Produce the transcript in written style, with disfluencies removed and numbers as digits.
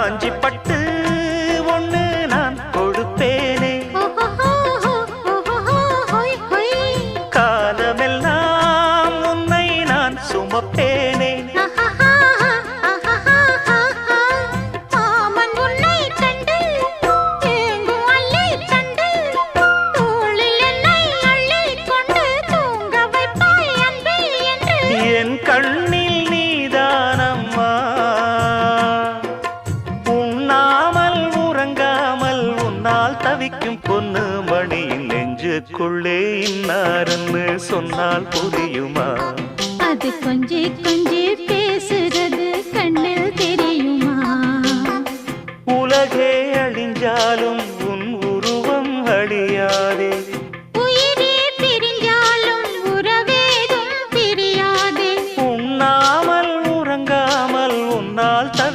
காஞ்சி பட்டு ஒண்ணு நான் கொடுப்பேனே, காலமெல்லாம் உன்னை நான் சுமப்பேனே. என் கண்ணில் நீதானம்மா, உண்ணாமல் உறங்காமல் உன்னால் தவிக்கும் பொண்ணு மணியின் நெஞ்சுக்குள்ளே இன்னாருன்னு சொன்னால் புரியுமா? அது கொஞ்சி கொஞ்சி